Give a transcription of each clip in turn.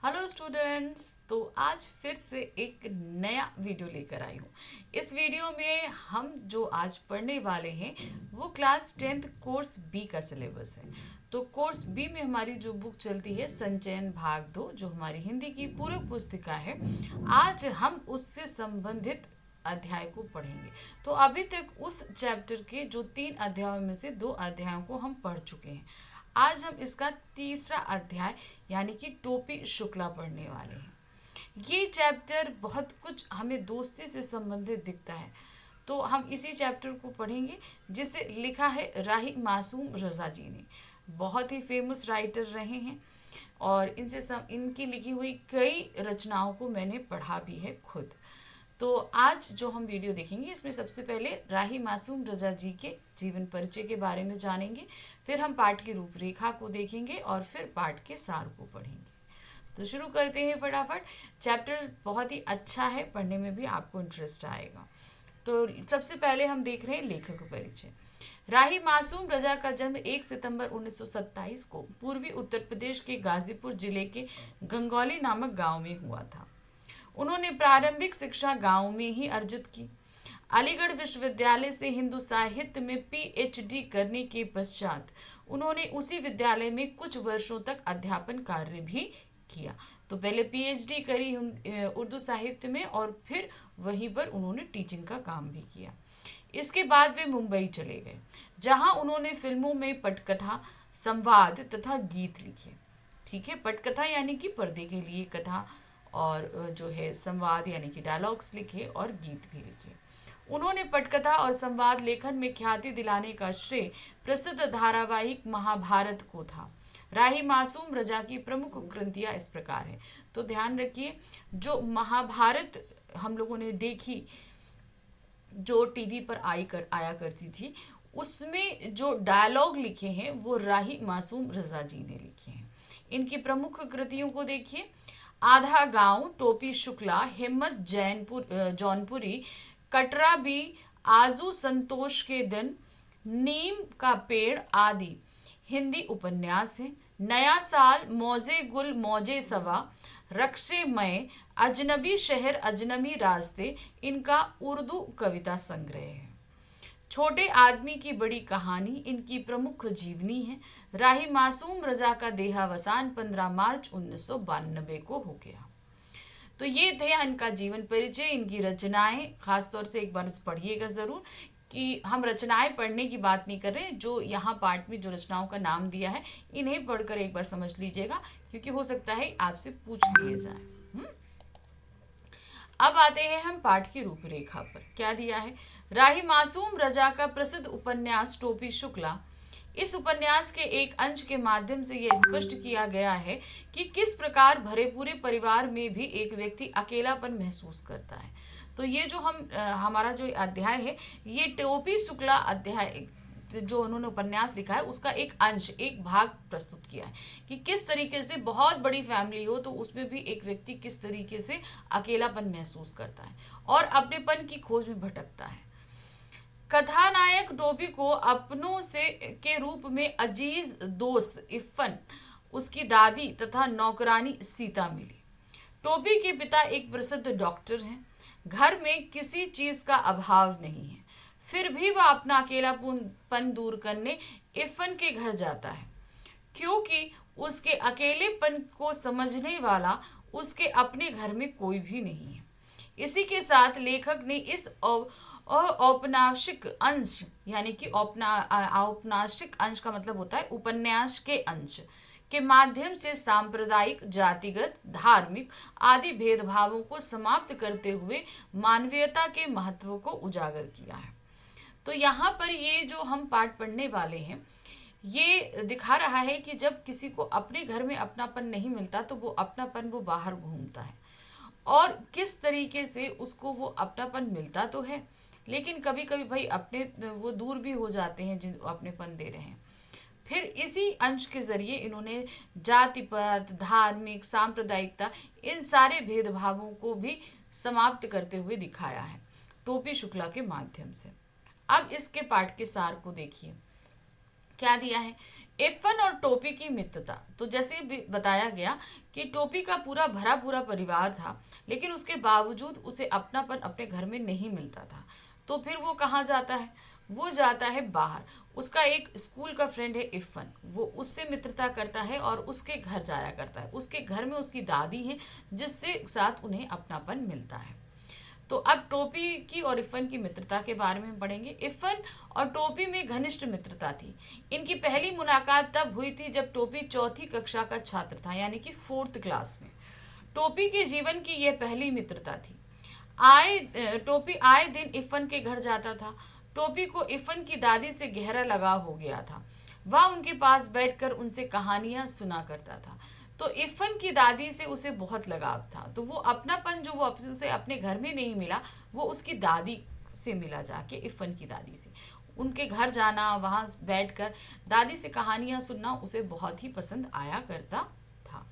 Hello students. तो आज फिर से एक नया वीडियो लेकर आई हूँ। इस वीडियो में हम जो आज पढ़ने वाले हैं वो क्लास 10th कोर्स बी का सिलेबस है। तो कोर्स बी में हमारी जो बुक चलती है संचयन भाग 2, जो हमारी हिंदी की पूरक पुस्तिका है, आज हम उससे संबंधित अध्याय को पढ़ेंगे। तो अभी तक उस चैप्टर के जो 3 अध्यायों में से 2 अध्यायों को हम पढ़ चुके हैं। आज हम इसका तीसरा अध्याय यानी कि टोपी शुक्ला पढ़ने वाले हैं। ये चैप्टर बहुत कुछ हमें दोस्ती से संबंधित दिखता है, तो हम इसी चैप्टर को पढ़ेंगे जिसे लिखा है राही मासूम रजा जी ने। बहुत ही फेमस राइटर रहे हैं और इनकी लिखी हुई कई रचनाओं को मैंने पढ़ा भी है खुद। तो आज जो हम वीडियो देखेंगे इसमें सबसे पहले राही मासूम रजा जी के जीवन परिचय के बारे में जानेंगे, फिर हम पाठ की रूपरेखा को देखेंगे और फिर पाठ के सार को पढ़ेंगे। तो शुरू करते हैं फटाफट। चैप्टर बहुत ही अच्छा है, पढ़ने में भी आपको इंटरेस्ट आएगा। तो सबसे पहले हम देख रहे हैं लेखक परिचय। राही मासूम रजा का जन्म 1 सितंबर 1927 को पूर्वी उत्तर प्रदेश के गाजीपुर जिले के गंगौली नामक गांव में हुआ था। उन्होंने प्रारंभिक शिक्षा गांव में ही अर्जित की। अलीगढ़ विश्वविद्यालय से हिंदू साहित्य में पीएचडी करने के पश्चात उन्होंने उसी विद्यालय में कुछ वर्षों तक अध्यापन कार्य भी किया। तो पहले पीएचडी करी उर्दू साहित्य में और फिर वहीं पर उन्होंने टीचिंग का काम भी किया। इसके बाद वे मुंबई चले गए, जहां उन्होंने फिल्मों में पटकथा, संवाद तथा गीत लिखे। ठीक है, पटकथा यानी कि पर्दे के लिए कथा, और जो है संवाद यानी कि डायलॉग्स लिखे और गीत भी लिखे। उन्होंने पटकथा और संवाद लेखन में ख्याति दिलाने का श्रेय प्रसिद्ध धारावाहिक महाभारत को था। राही मासूम रजा की प्रमुख कृतियां इस प्रकार है। तो ध्यान रखिए, जो महाभारत हम लोगों ने देखी, जो टीवी पर आया करती थी, उसमें जो डायलॉग लिखे हैं वो राही मासूम रजा जी ने लिखे हैं। इनकी प्रमुख कृतियों को देखिए। आधा गांव, टोपी शुक्ला, हिम्मत जौनपुरी, कटरा भी, आजू संतोष के दिन, नीम का पेड़ आदि हिंदी उपन्यास हैं। नया साल, मौजे गुल मौजे सवा, रक्षे मय, अजनबी शहर अजनबी रास्ते इनका उर्दू कविता संग्रह है। छोटे आदमी की बड़ी कहानी इनकी प्रमुख जीवनी है। राही मासूम रजा का देहावसान 15 मार्च 1992 को हो गया। तो ये थे इनका जीवन परिचय, इनकी रचनाएं। खासतौर से एक बार पढ़िएगा ज़रूर कि हम रचनाएं पढ़ने की बात नहीं कर रहे, जो यहाँ पाठ में जो रचनाओं का नाम दिया है इन्हें पढ़कर एक बार समझ लीजिएगा, क्योंकि हो सकता है आपसे पूछ लिए जाए। अब आते हैं हम पाठ की रूपरेखा पर। क्या दिया है? राही मासूम रजा का प्रसिद्ध उपन्यास टोपी शुक्ला। इस उपन्यास के एक अंश के माध्यम से यह स्पष्ट किया गया है कि किस प्रकार भरे पूरे परिवार में भी एक व्यक्ति अकेलापन महसूस करता है। तो ये जो हमारा जो अध्याय है, ये टोपी शुक्ला अध्याय जो उन्होंने उपन्यास लिखा है उसका एक अंश, एक भाग प्रस्तुत किया है कि किस तरीके से बहुत बड़ी फैमिली हो तो उसमें भी एक व्यक्ति किस तरीके से अकेलापन महसूस करता है और अपनेपन की खोज में भटकता है। कथानायक टोपी को अपनों से के रूप में अजीज दोस्त इफ़न, उसकी दादी तथा नौकरानी सीता मिली। टोपी के पिता एक प्रसिद्ध डॉक्टर हैं। घर में किसी चीज का अभाव नहीं है, फिर भी वह अपना अकेलापन दूर करने इफ़न के घर जाता है, क्योंकि उसके अकेलेपन को समझने वाला उसके अपने घर में कोई भी नहीं है। इसी के साथ लेखक ने इस औपन्यासिक अंश यानी कि औपन्यासिक अंश का मतलब होता है उपन्यास के अंश के माध्यम से सांप्रदायिक, जातिगत, धार्मिक आदि भेदभावों को समाप्त करते हुए मानवीयता के महत्व को उजागर किया है। तो यहाँ पर ये जो हम पाठ पढ़ने वाले हैं, ये दिखा रहा है कि जब किसी को अपने घर में अपनापन नहीं मिलता तो वो अपनापन वो बाहर घूमता है, और किस तरीके से उसको वो अपनापन मिलता तो है, लेकिन कभी कभी भाई अपने वो दूर भी हो जाते हैं जिन अपनेपन दे रहे हैं। फिर इसी अंश के जरिए इन्होंने जातिपात, धार्मिक, सांप्रदायिकता, इन सारे भेदभावों को भी समाप्त करते हुए दिखाया है टोपी शुक्ला के माध्यम से। अब इसके पाठ के सार को देखिए क्या दिया है? इफ़न और टोपी की मित्रता। तो जैसे भी बताया गया कि टोपी का पूरा भरा पूरा परिवार था, लेकिन उसके बावजूद उसे अपनापन अपने घर में नहीं मिलता था। तो फिर वो कहाँ जाता है? वो जाता है बाहर। उसका एक स्कूल का फ्रेंड है इफ़न, वो उससे मित्रता करता है और उसके घर जाया करता है। उसके घर में उसकी दादी है, जिससे साथ उन्हें अपनापन मिलता है। तो अब टोपी की और इफ़न की मित्रता के बारे में पढ़ेंगे। इफ़न और टोपी में घनिष्ठ मित्रता थी। इनकी पहली मुलाकात तब हुई थी जब टोपी चौथी कक्षा का छात्र था, यानी कि फोर्थ क्लास में। टोपी के जीवन की यह पहली मित्रता थी। टोपी आए दिन इफ़न के घर जाता था। टोपी को इफ़न की दादी से गहरा लगाव हो गया था। वह उनके पास बैठकर उनसे कहानियां सुना करता था। तो इफ़न की दादी से उसे बहुत लगाव था। तो वो अपनापन जो वो उसे अपने घर में नहीं मिला, वो उसकी दादी से मिला, जाके इफ़न की दादी से। उनके घर जाना, वहाँ बैठकर दादी से कहानियां सुनना उसे बहुत ही पसंद आया करता था।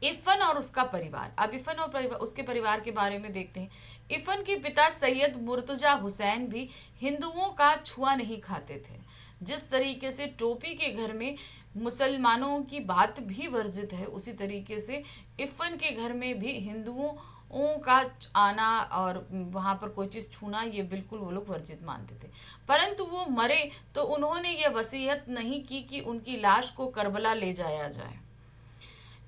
इफ़न और उसका परिवार। अब इफ़न और उसके परिवार के बारे में देखते हैं। इफ़न के पिता सैयद मुर्तजा हुसैन भी हिंदुओं का छुआ नहीं खाते थे। जिस तरीके से टोपी के घर में मुसलमानों की बात भी वर्जित है, उसी तरीके से इफ़न के घर में भी हिंदुओं का आना और वहाँ पर कोई चीज़ छूना, ये बिल्कुल वो लोग वर्जित मानते थे। परंतु वो मरे तो उन्होंने ये वसीयत नहीं की कि उनकी लाश को करबला ले जाया जाए।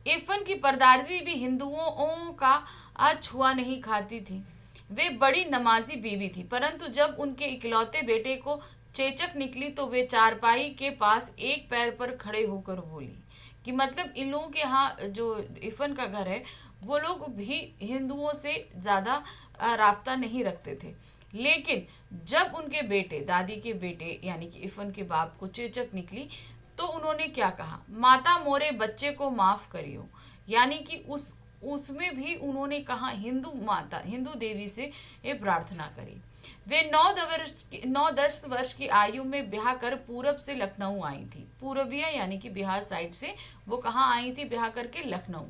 इफ़न की परदादी भी हिंदुओं का छुआ नहीं खाती थी। वे बड़ी नमाजी बीवी थी, परंतु जब उनके इकलौते बेटे को चेचक निकली तो वे चारपाई के पास एक पैर पर खड़े होकर बोली कि मतलब इन लोगों के यहाँ जो इफ़न का घर है, वो लोग भी हिंदुओं से ज़्यादा राफ्ता नहीं रखते थे। लेकिन जब उनके बेटे, दादी के बेटे यानी कि इफ़न के बाप को चेचक निकली, तो उन्होंने क्या कहा? माता मोरे बच्चे को माफ करियो। यानी कि उसमें भी उन्होंने कहा, हिंदू माता, हिंदू देवी से ये प्रार्थना करी। वे 9-10 वर्ष की आयु में ब्याह कर पूरब से लखनऊ आई थी। पूर्विया यानी कि बिहार साइड से वो कहाँ आई थी? ब्याह करके लखनऊ।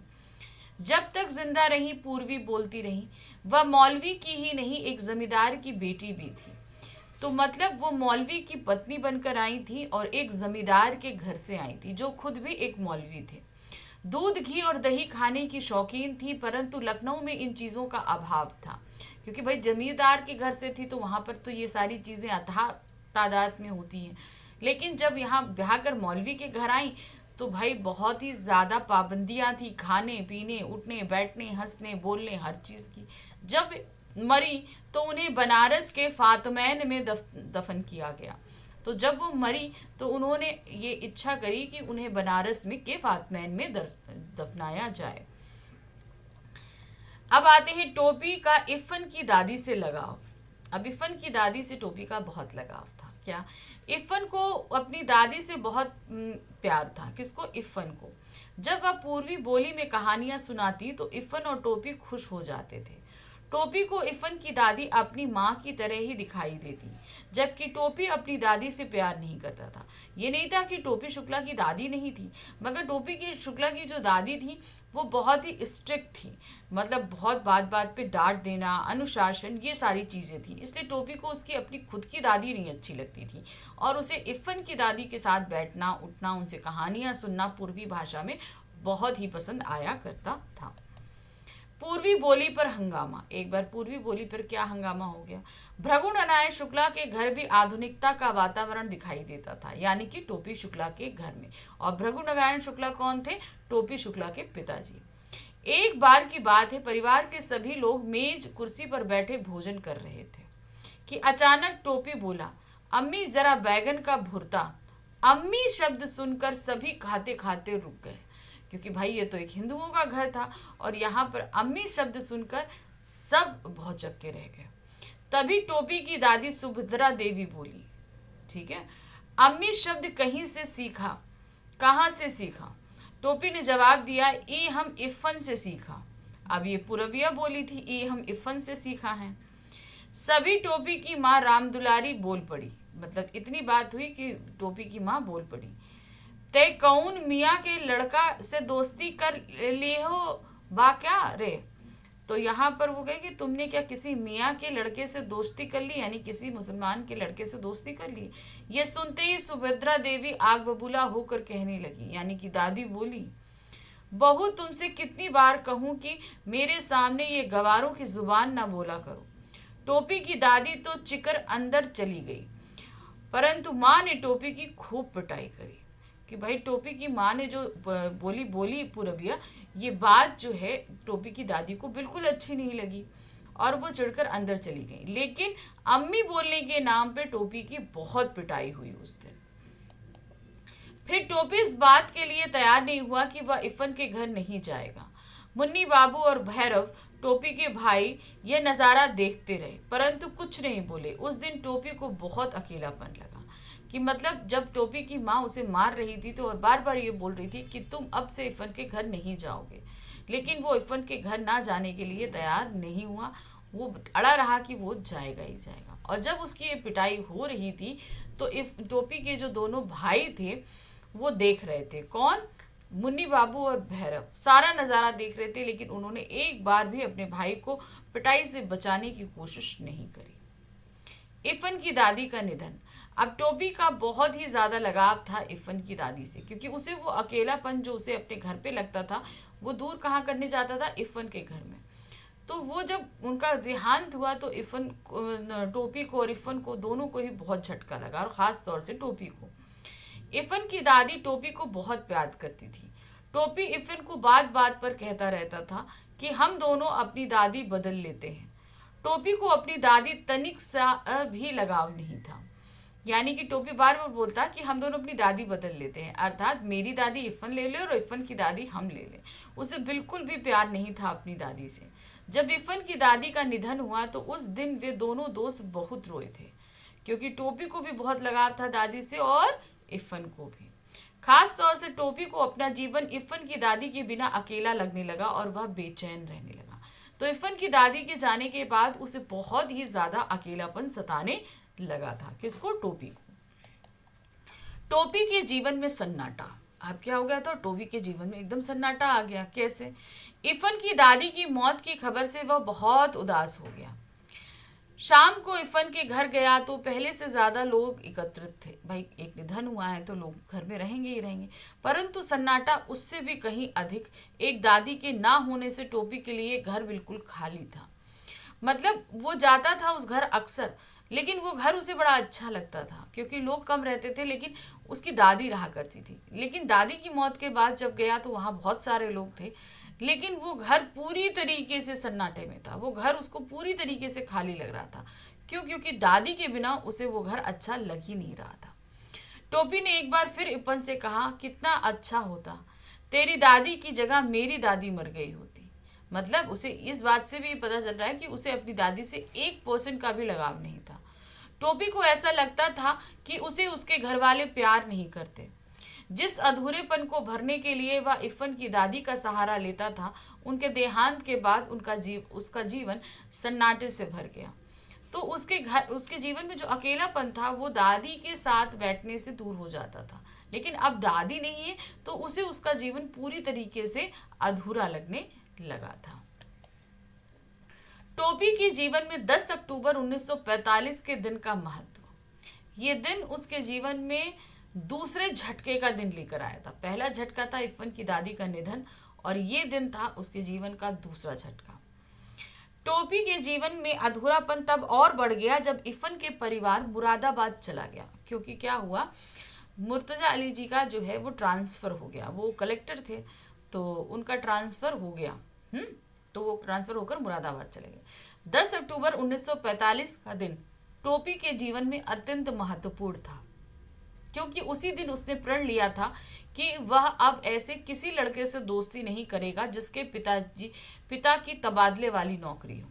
जब तक जिंदा रही पूर्वी बोलती रही। वह मौलवी की ही नहीं, एक जमींदार की बेटी भी थी। तो मतलब वो मौलवी की पत्नी बनकर आई थी और एक जमींदार के घर से आई थी, जो खुद भी एक मौलवी थे। दूध, घी और दही खाने की शौकीन थी, परंतु लखनऊ में इन चीज़ों का अभाव था। क्योंकि भाई जमींदार के घर से थी, तो वहाँ पर तो ये सारी चीज़ें अथाह तादाद में होती हैं। लेकिन जब यहाँ ब्याह कर मौलवी के घर आई, तो भाई बहुत ही ज़्यादा पाबंदियाँ थी, खाने पीने, उठने बैठने, हंसने बोलने, हर चीज़ की। जब मरी तो उन्हें बनारस के फातमैन में दफन किया गया। तो जब वो मरी तो उन्होंने ये इच्छा करी कि उन्हें बनारस में के फातमैन में दफनाया जाए। अब आते हैं टोपी का इफ़न की दादी से लगाव। अब इफ़न की दादी से टोपी का बहुत लगाव था। क्या? इफ़न को अपनी दादी से बहुत प्यार था। किसको? इफ़न को। जब वह पूर्वी बोली में कहानियां सुनाती तो इफ़न और टोपी खुश हो जाते थे। टोपी को इफ़न की दादी अपनी माँ की तरह ही दिखाई देती, जबकि टोपी अपनी दादी से प्यार नहीं करता था। ये नहीं था कि टोपी शुक्ला की दादी नहीं थी, मगर टोपी की शुक्ला की जो दादी थी वो बहुत ही स्ट्रिक्ट थी। मतलब बहुत बात बात पे डांट देना, अनुशासन, ये सारी चीज़ें थी। इसलिए टोपी को उसकी अपनी खुद की दादी नहीं अच्छी लगती थी और उसे इफ़न की दादी के साथ बैठना उठना, उनसे कहानियाँ सुनना पूर्वी भाषा में बहुत ही पसंद आया करता था। पूर्वी बोली पर हंगामा। एक बार पूर्वी बोली पर क्या हंगामा हो गया? भृगु नारायण शुक्ला के घर भी आधुनिकता का वातावरण दिखाई देता था, यानी कि टोपी शुक्ला के घर में। और भृगु नारायण शुक्ला कौन थे? टोपी शुक्ला के पिताजी। एक बार की बात है, परिवार के सभी लोग मेज कुर्सी पर बैठे भोजन कर रहे थे कि अचानक टोपी बोला, अम्मी जरा बैगन का भुर्ता। अम्मी शब्द सुनकर सभी खाते खाते रुक गए, क्योंकि भाई ये तो एक हिंदुओं का घर था और यहाँ पर अम्मी शब्द सुनकर सब भौचक्के रह गए। तभी टोपी की दादी सुभद्रा देवी बोली, ठीक है, अम्मी शब्द कहीं से सीखा? कहाँ से सीखा? टोपी ने जवाब दिया, ये हम इफ़न से सीखा। अब ये पूरबिया बोली थी, ये हम इफ़न से सीखा है। सभी टोपी की माँ रामदुलारी बोल पड़ी। मतलब इतनी बात हुई कि टोपी की माँ बोल पड़ी, ते कौन मियाँ के लड़का से दोस्ती कर लिए हो बा क्या रे? तो यहाँ पर वो कहे कि तुमने क्या किसी मियाँ के लड़के से दोस्ती कर ली, यानी किसी मुसलमान के लड़के से दोस्ती कर ली। ये सुनते ही सुभद्रा देवी आग बबूला होकर कहने लगी, यानी कि दादी बोली, बहू तुमसे कितनी बार कहूं कि मेरे सामने ये गवारों की जुबान ना बोला करो। टोपी की दादी तो चिकर अंदर चली गई, परंतु माँ ने टोपी की खूब पिटाई करी कि भाई टोपी की माँ ने जो बोली पूरबिया, ये बात जो है टोपी की दादी को बिल्कुल अच्छी नहीं लगी और वो चिढ़कर अंदर चली गई। लेकिन अम्मी बोलने के नाम पे टोपी की बहुत पिटाई हुई उस दिन। फिर टोपी इस बात के लिए तैयार नहीं हुआ कि वह इफ़न के घर नहीं जाएगा। मुन्नी बाबू और भैरव टोपी के भाई यह नज़ारा देखते रहे, परंतु कुछ नहीं बोले। उस दिन टोपी को बहुत अकेलापन लगा कि मतलब जब टोपी की माँ उसे मार रही थी तो और बार बार ये बोल रही थी कि तुम अब से इफ़न के घर नहीं जाओगे, लेकिन वो इफ़न के घर ना जाने के लिए तैयार नहीं हुआ। वो अड़ा रहा कि वो जाएगा ही जाएगा। और जब उसकी ये पिटाई हो रही थी तो इफ टोपी के जो दोनों भाई थे वो देख रहे थे। कौन? मुन्नी बाबू और भैरव सारा नज़ारा देख रहे थे, लेकिन उन्होंने एक बार भी अपने भाई को पिटाई से बचाने की कोशिश नहीं करी। इफ़न की दादी का निधन। अब टोपी का बहुत ही ज़्यादा लगाव था इफ़न की दादी से, क्योंकि उसे वो अकेलापन जो उसे अपने घर पे लगता था वो दूर कहाँ करने जाता था? इफ़न के घर में। तो वो जब उनका देहांत हुआ तो इफ़न टोपी को और इफ़न को दोनों को ही बहुत झटका लगा, और ख़ास तौर से टोपी को। इफ़न की दादी टोपी को बहुत प्यार करती थी। टोपी इफ़न को बात बात पर कहता रहता था कि हम दोनों अपनी दादी बदल लेते हैं। टोपी को अपनी दादी तनिक सा भी लगाव नहीं था, यानी कि टोपी बार बार बोलता कि हम दोनों अपनी दादी बदल लेते हैं, अर्थात मेरी दादी इफ़न ले ले और इफ़न की दादी हम ले लें। उसे बिल्कुल भी प्यार नहीं था अपनी दादी से। जब इफ़न की दादी का निधन हुआ तो उस दिन वे दोनों दोस्त बहुत रोए थे, क्योंकि टोपी को भी बहुत लगाव था दादी से और इफ़न को भी। खास तौर से टोपी को अपना जीवन इफ़न की दादी के बिना अकेला लगने लगा और वह बेचैन रहने लगा। तो इफ़न की दादी के जाने के बाद उसे बहुत ही ज़्यादा अकेलापन सताने लगा था। किसको? टोपी को। टोपी के जीवन में सन्नाटा। अब क्या हो गया था? टोपी के जीवन में एकदम सन्नाटा आ गया। कैसे? इफ़न की दादी की मौत की खबर से वह बहुत उदास हो गया। शाम को इफ़न के घर गया तो पहले से ज़्यादा लोग एकत्रित थे। भाई एक निधन हुआ है तो लोग घर में रहेंगे ही रहेंगे, परंतु सन्नाटा उससे भी कहीं अधिक। एक दादी के ना होने से टोपी के लिए घर बिल्कुल खाली था। मतलब वो जाता था उस घर अक्सर, लेकिन वो घर उसे बड़ा अच्छा लगता था क्योंकि लोग कम रहते थे, लेकिन उसकी दादी रहा करती थी। लेकिन दादी की मौत के बाद जब गया तो वहाँ बहुत सारे लोग थे, लेकिन वो घर पूरी तरीके से सन्नाटे में था। वो घर उसको पूरी तरीके से खाली लग रहा था। क्यों? क्योंकि दादी के बिना उसे वो घर अच्छा लग ही नहीं रहा था। टोपी ने एक बार फिर इपन से कहा, कितना अच्छा होता तेरी दादी की जगह मेरी दादी मर गई होती। मतलब उसे इस बात से भी पता चल रहा है कि उसे अपनी दादी से 1% का भी लगाव नहीं था। टोपी को ऐसा लगता था कि उसे उसके घर वाले प्यार नहीं करते। जिस अधूरेपन को भरने के लिए वह इफ़न की दादी का सहारा लेता था, उनके देहांत के बाद उसका जीवन सन्नाटे से भर गया। तो उसके जीवन में जो अकेलापन था वो दादी के साथ बैठने से दूर हो जाता था। लेकिन अब दादी नहीं है तो उसे उसका जीवन पूरी तरीके से अधूरा लगने लगा था। टोपी के जीवन में 10 अक्टूबर 1945 के दिन का महत्व। ये दिन उसके जीवन में दूसरे झटके का दिन लेकर आया था। पहला झटका था इफ़न की दादी का निधन, और ये दिन था उसके जीवन का दूसरा झटका। टोपी के जीवन में अधूरापन तब और बढ़ गया जब इफ़न के परिवार मुरादाबाद चला गया, क्योंकि क्या हुआ, मुर्तज़ा अली जी का जो है वो ट्रांसफ़र हो गया। वो कलेक्टर थे तो उनका ट्रांसफ़र हो गया। तो वो ट्रांसफ़र होकर मुरादाबाद चले गए। 10 अक्टूबर 1945 का दिन टोपी के जीवन में अत्यंत महत्वपूर्ण था, क्योंकि उसी दिन उसने प्रण लिया था कि वह अब ऐसे किसी लड़के से दोस्ती नहीं करेगा जिसके पिता की तबादले वाली नौकरी हो।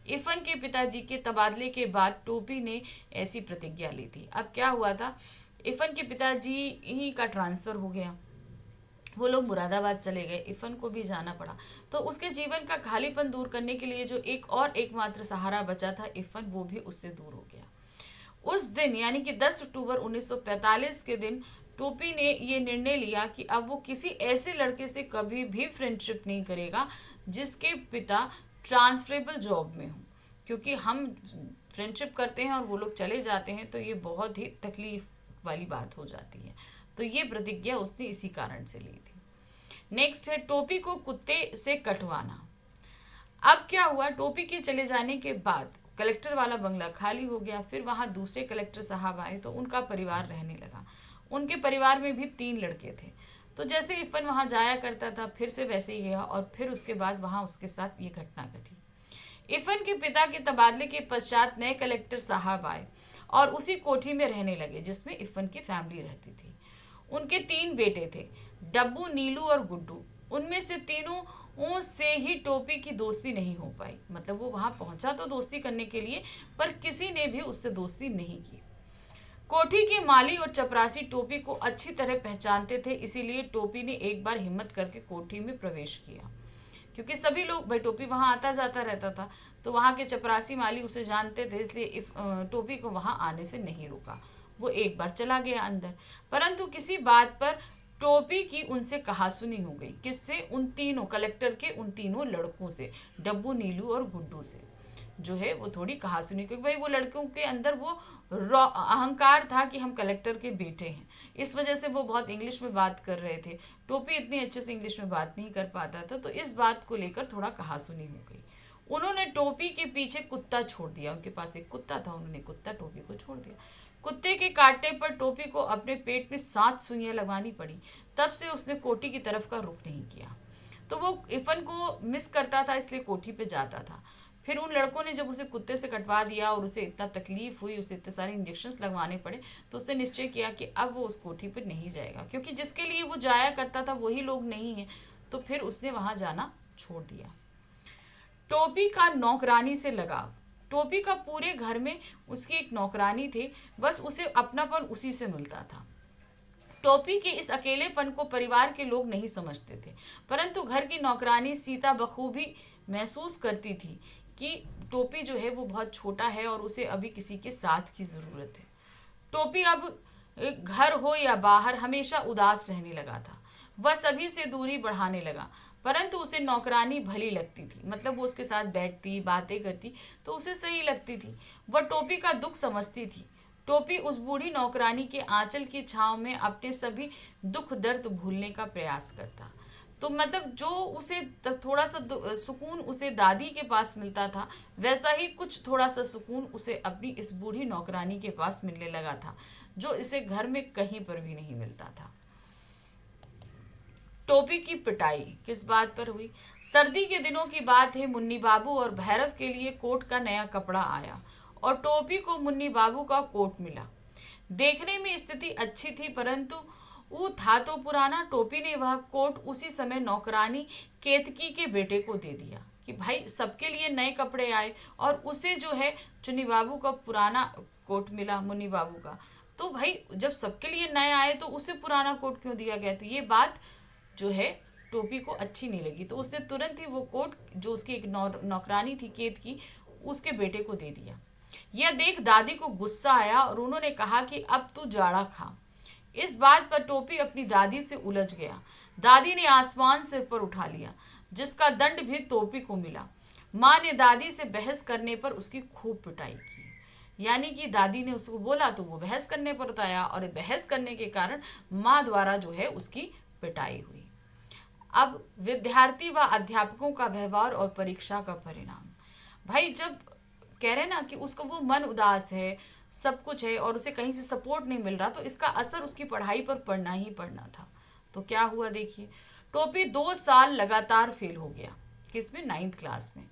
इफ़न के पिताजी के तबादले के बाद टोपी ने ऐसी प्रतिज्ञा ली थी। अब क्या हुआ था, इफ़न के पिताजी ही का ट्रांसफ़र हो गया, वो लोग मुरादाबाद चले गए, इफ़न को भी जाना पड़ा। तो उसके जीवन का खालीपन दूर करने के लिए जो एकमात्र सहारा बचा था इफ़न, वो भी उससे दूर हो गया। उस दिन यानी कि 10 अक्टूबर 1945 के दिन टोपी ने ये निर्णय लिया कि अब वो किसी ऐसे लड़के से कभी भी फ्रेंडशिप नहीं करेगा जिसके पिता ट्रांसफरेबल जॉब में हूँ, क्योंकि हम फ्रेंडशिप करते हैं और वो लोग चले जाते हैं तो ये बहुत ही तकलीफ वाली बात हो जाती है। तो ये प्रतिज्ञा उसने इसी कारण से ली थी। नेक्स्ट है टोपी को कुत्ते से कटवाना। अब क्या हुआ, टोपी के चले जाने के बाद कलेक्टर वाला बंगला खाली हो गया। फिर वहां दूसरे कलेक्टर साहब आए तो उनका परिवार रहने लगा। उनके परिवार में भी 3 लड़के थे। तो जैसे इफ़न वहां जाया करता था फिर से वैसे ही गया, और फिर उसके बाद वहां उसके साथ ये घटना घटी। इफ़न के पिता के तबादले के पश्चात नए कलेक्टर साहब आए और उसी कोठी में रहने लगे जिसमें इफ़न की फैमिली रहती थी। उनके 3 बेटे थे, डब्बू, नीलू और गुड्डू। उनमें से तीनों से ही टोपी की दोस्ती नहीं हो पाई। मतलब वो वहां पहुंचा तो दोस्ती करने के लिए, पर किसी ने भी उससे दोस्ती नहीं की। कोठी के माली और चपरासी टोपी को अच्छी तरह पहचानते थे, इसीलिए टोपी ने एक बार हिम्मत करके कोठी में प्रवेश किया। क्योंकि सभी लोग, भाई टोपी वहां आता जाता रहता था, तो वहां के चपरासी माली उसे जानते थे, इसलिए टोपी को वहां आने से नहीं रोका। वो एक बार चला गया अंदर, परंतु किसी बात पर टोपी की उनसे कहासुनी हो गई। किससे? उन तीनों कलेक्टर के उन तीनों लड़कों से, डब्बू, नीलू और गुड्डू से जो है वो थोड़ी कहासुनी, क्योंकि भाई वो लड़कों के अंदर वो अहंकार था कि हम कलेक्टर के बेटे हैं। इस वजह से वो बहुत इंग्लिश में बात कर रहे थे। टोपी इतनी अच्छे से इंग्लिश में बात नहीं कर पाता था, तो इस बात को लेकर थोड़ा कहासुनी हो गई। उन्होंने टोपी के पीछे कुत्ता छोड़ दिया। उनके पास एक कुत्ता था, उन्होंने कुत्ता टोपी को छोड़ दिया। कुत्ते के काटने पर टोपी को अपने पेट में 7 सुइयां लगवानी पड़ी। तब से उसने कोठी की तरफ का रुख नहीं किया। तो वो इफ़न को मिस करता था, इसलिए कोठी पे जाता था। फिर उन लड़कों ने जब उसे कुत्ते से कटवा दिया और उसे इतना तकलीफ हुई, उसे इतने सारे इंजेक्शंस लगवाने पड़े, तो उसने निश्चय किया कि अब वो उस कोठी पर नहीं जाएगा, क्योंकि जिसके लिए वो जाया करता था वही लोग नहीं है। तो फिर उसने वहां जाना छोड़ दिया। टोपी का नौकरानी से लगाव। टोपी का पूरे घर में उसकी एक नौकरानी थी, बस उसे अपनापन उसी से मिलता था। टोपी के इस अकेलेपन को परिवार के लोग नहीं समझते थे, परंतु घर की नौकरानी सीता बखूबी महसूस करती थी कि टोपी जो है वो बहुत छोटा है और उसे अभी किसी के साथ की ज़रूरत है। टोपी अब घर हो या बाहर हमेशा उदास रहने लगा था। वह सभी से दूरी बढ़ाने लगा, परंतु उसे नौकरानी भली लगती थी। मतलब वो उसके साथ बैठती, बातें करती तो उसे सही लगती थी। वह टोपी का दुख समझती थी। टोपी उस बूढ़ी नौकरानी के आंचल की छांव में अपने सभी दुख दर्द भूलने का प्रयास करता। तो मतलब जो उसे थोड़ा सा सुकून उसे दादी के पास मिलता था, वैसा ही कुछ थोड़ा सा सुकून उसे अपनी इस बूढ़ी नौकरानी के पास मिलने लगा था, जो इसे घर में कहीं पर भी नहीं मिलता था। टोपी की पिटाई किस बात पर हुई? सर्दी के दिनों की बात है। मुन्नी बाबू और भैरव के लिए कोट का नया कपड़ा आया और टोपी को मुन्नी बाबू का कोट मिला। देखने में स्थिति अच्छी थी, परंतु वो था तो पुराना। टोपी ने वह कोट उसी समय नौकरानी केतकी के बेटे को दे दिया कि भाई सबके लिए नए कपड़े आए और उसे जो है चुन्नी बाबू का पुराना कोट मिला, मुन्नी बाबू का। तो भाई जब सबके लिए नए आए तो उसे पुराना कोट क्यों दिया गया? तो ये बात जो है टोपी को अच्छी नहीं लगी, तो उसने तुरंत ही वो कोट जो उसकी एक नौकरानी थी केत की, उसके बेटे को दे दिया। यह देख दादी को गुस्सा आया और उन्होंने कहा कि अब तू जाड़ा खा। इस बात पर टोपी अपनी दादी से उलझ गया। दादी ने आसमान सिर पर उठा लिया, जिसका दंड भी टोपी को मिला। माँ ने दादी से बहस करने पर उसकी खूब पिटाई की। यानी कि दादी ने उसको बोला तो वो बहस करने पर उताया, और बहस करने के कारण माँ द्वारा जो है उसकी पिटाई हुई। अब विद्यार्थी व अध्यापकों का व्यवहार और परीक्षा का परिणाम। भाई जब कह रहे ना कि उसका वो मन उदास है, सब कुछ है और उसे कहीं से सपोर्ट नहीं मिल रहा, तो इसका असर उसकी पढ़ाई पर पड़ना ही पड़ना था। तो क्या हुआ देखिए, टोपी 2 साल लगातार फेल हो गया। किसमें? 9th क्लास में।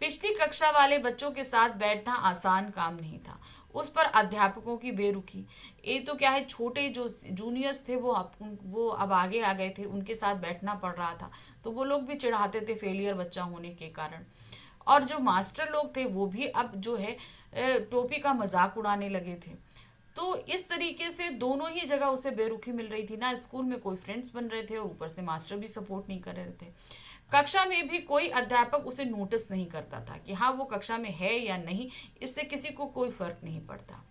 पिछली कक्षा वाले बच्चों के साथ बैठना आसान काम नहीं था। उस पर अध्यापकों की बेरुखी। एक तो क्या है, छोटे जो जूनियर्स थे वो अब आगे आ गए थे, उनके साथ बैठना पड़ रहा था, तो वो लोग भी चिढ़ाते थे फेलियर बच्चा होने के कारण। और जो मास्टर लोग थे वो भी अब जो है टोपी का मजाक उड़ाने लगे थे। तो इस तरीके से दोनों ही जगह उसे बेरुखी मिल रही थी ना। स्कूल में कोई फ्रेंड्स बन रहे थे और ऊपर से मास्टर भी सपोर्ट नहीं कर रहे थे। कक्षा में भी कोई अध्यापक उसे नोटिस नहीं करता था कि हाँ वो कक्षा में है या नहीं, इससे किसी को कोई फर्क नहीं पड़ता।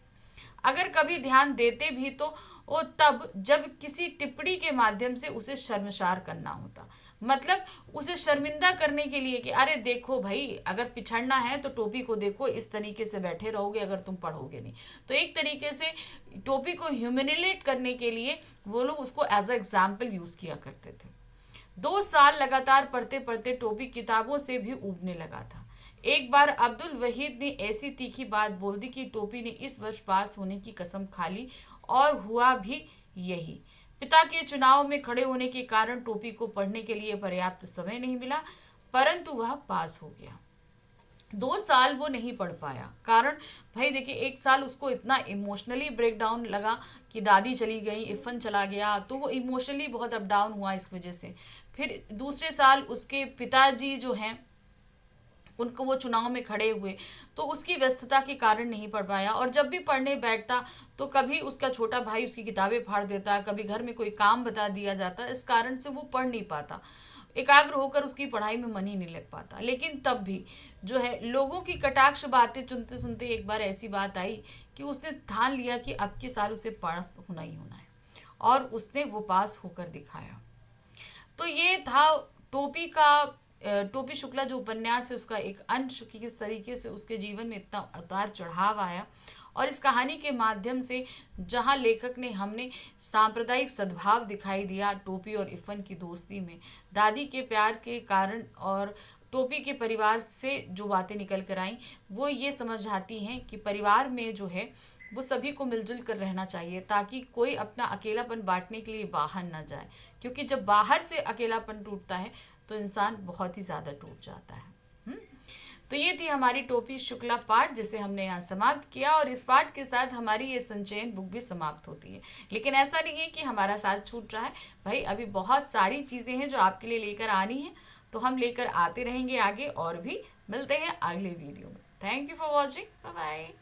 अगर कभी ध्यान देते भी तो वो तब जब किसी टिप्पणी के माध्यम से उसे शर्मसार करना होता। मतलब उसे शर्मिंदा करने के लिए कि अरे देखो भाई, अगर पिछड़ना है तो टोपी को देखो, इस तरीके से बैठे रहोगे अगर तुम पढ़ोगे नहीं। तो एक तरीके से टोपी को ह्यूमिलिएट करने के लिए वो लोग उसको एज अ एग्जाम्पल यूज किया करते थे। 2 साल लगातार पढ़ते पढ़ते टोपी किताबों से भी ऊबने लगा था। एक बार अब्दुल वहीद ने ऐसी तीखी बात बोल दी कि टोपी ने इस वर्ष पास होने की कसम खा ली, और हुआ भी यही। पिता के चुनाव में खड़े होने के कारण टोपी को पढ़ने के लिए पर्याप्त समय नहीं मिला, परंतु वह पास हो गया। 2 साल वो नहीं पढ़ पाया, कारण भाई देखिए 1 साल उसको इतना इमोशनली ब्रेक डाउन लगा कि दादी चली गई, इफ़न चला गया, तो वो इमोशनली बहुत अप डाउन हुआ इस वजह से। फिर दूसरे साल उसके पिताजी जो हैं उनको वो चुनाव में खड़े हुए, तो उसकी व्यस्तता के कारण नहीं पढ़ पाया। और जब भी पढ़ने बैठता तो कभी उसका छोटा भाई उसकी किताबें फाड़ देता, कभी घर में कोई काम बता दिया जाता, इस कारण से वो पढ़ नहीं पाता, एकाग्र होकर उसकी पढ़ाई में मन ही नहीं लग पाता। लेकिन तब भी जो है लोगों की कटाक्ष बातें सुनते सुनते एक बार ऐसी बात आई कि उसने ठान लिया कि अब के साल उसे पास होना ही होना है, और उसने वो पास होकर दिखाया। तो ये था टोपी का टोपी शुक्ला जो उपन्यास है उसका एक अंश कि किस तरीके से उसके जीवन में इतना उतार चढ़ाव आया। और इस कहानी के माध्यम से जहाँ लेखक ने हमने सांप्रदायिक सद्भाव दिखाई दिया टोपी और इफ़न की दोस्ती में, दादी के प्यार के कारण और टोपी के परिवार से जो बातें निकल कर आई वो ये समझ आती हैं कि परिवार में जो है वो सभी को मिलजुल कर रहना चाहिए, ताकि कोई अपना अकेलापन बांटने के लिए बाहर ना जाए, क्योंकि जब बाहर से अकेलापन टूटता है तो इंसान बहुत ही ज़्यादा टूट जाता है। हम्म? तो ये थी हमारी टोपी शुक्ला पाठ जिसे हमने यहाँ समाप्त किया, और इस पाठ के साथ हमारी ये संचयन बुक भी समाप्त होती है। लेकिन ऐसा नहीं है कि हमारा साथ छूट रहा है भाई, अभी बहुत सारी चीज़ें हैं जो आपके लिए लेकर आनी है, तो हम लेकर आते रहेंगे आगे, और भी मिलते हैं अगले वीडियो में। Thank you for watching, bye bye.